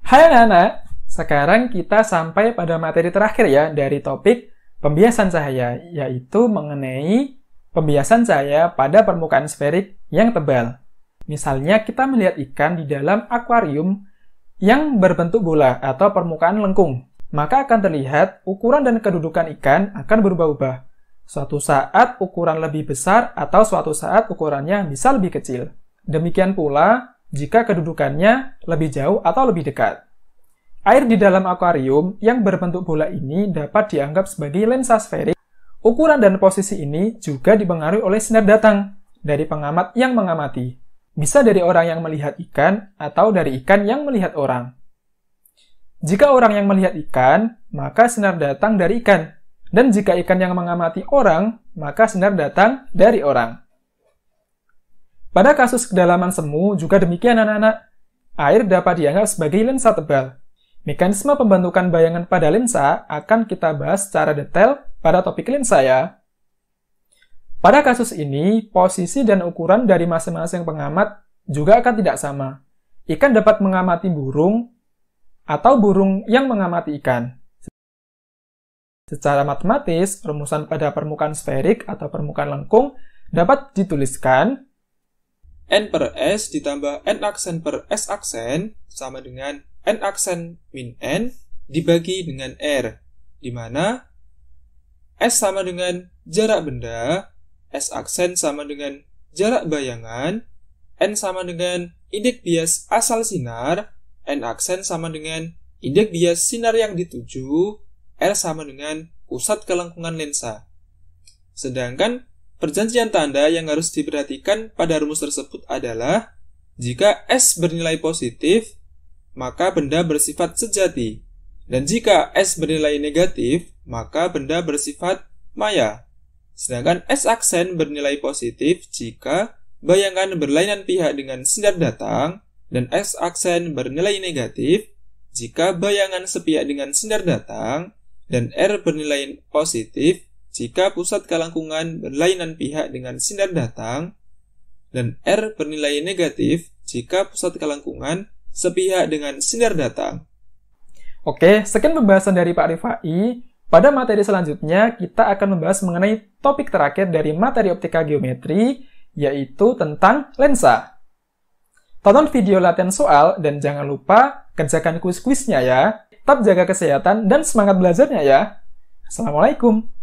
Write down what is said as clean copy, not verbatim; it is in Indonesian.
Hai anak-anak, sekarang kita sampai pada materi terakhir ya dari topik pembiasan cahaya, yaitu mengenai pembiasan cahaya pada permukaan sferik yang tebal. Misalnya kita melihat ikan di dalam akuarium yang berbentuk bola atau permukaan lengkung, maka akan terlihat ukuran dan kedudukan ikan akan berubah-ubah. Suatu saat ukuran lebih besar atau suatu saat ukurannya bisa lebih kecil. Demikian pula jika kedudukannya lebih jauh atau lebih dekat. Air di dalam akuarium yang berbentuk bola ini dapat dianggap sebagai lensa sferik. Ukuran dan posisi ini juga dipengaruhi oleh sinar datang dari pengamat yang mengamati. Bisa dari orang yang melihat ikan atau dari ikan yang melihat orang. Jika orang yang melihat ikan, maka sinar datang dari ikan. Dan jika ikan yang mengamati orang, maka sinar datang dari orang. Pada kasus kedalaman semu juga demikian anak-anak. Air dapat dianggap sebagai lensa tebal. Mekanisme pembentukan bayangan pada lensa akan kita bahas secara detail pada topik lensa ya. Pada kasus ini, posisi dan ukuran dari masing-masing pengamat juga akan tidak sama. Ikan dapat mengamati burung atau burung yang mengamati ikan. Secara matematis, rumusan pada permukaan sferik atau permukaan lengkung dapat dituliskan N per S ditambah N aksen per S aksen sama dengan N aksen min N dibagi dengan R, di mana S sama dengan jarak benda, S aksen sama dengan jarak bayangan, N sama dengan indeks bias asal sinar, N aksen sama dengan indeks bias sinar yang dituju, R sama dengan pusat kelengkungan lensa. Sedangkan perjanjian tanda yang harus diperhatikan pada rumus tersebut adalah jika S bernilai positif, maka benda bersifat sejati. Dan jika S bernilai negatif, maka benda bersifat maya. Sedangkan S aksen bernilai positif jika bayangan berlainan pihak dengan sinar datang, dan S aksen bernilai negatif jika bayangan sepihak dengan sinar datang, dan R bernilai positif jika pusat kelengkungan berlainan pihak dengan sinar datang, dan R bernilai negatif jika pusat kelengkungan sepihak dengan sinar datang. Oke, sekian pembahasan dari Pak Rifai. Pada materi selanjutnya, kita akan membahas mengenai topik terakhir dari materi optika geometri, yaitu tentang lensa. Tonton video latihan soal dan jangan lupa kerjakan kuis-kuisnya ya. Tetap jaga kesehatan dan semangat belajarnya ya. Assalamualaikum.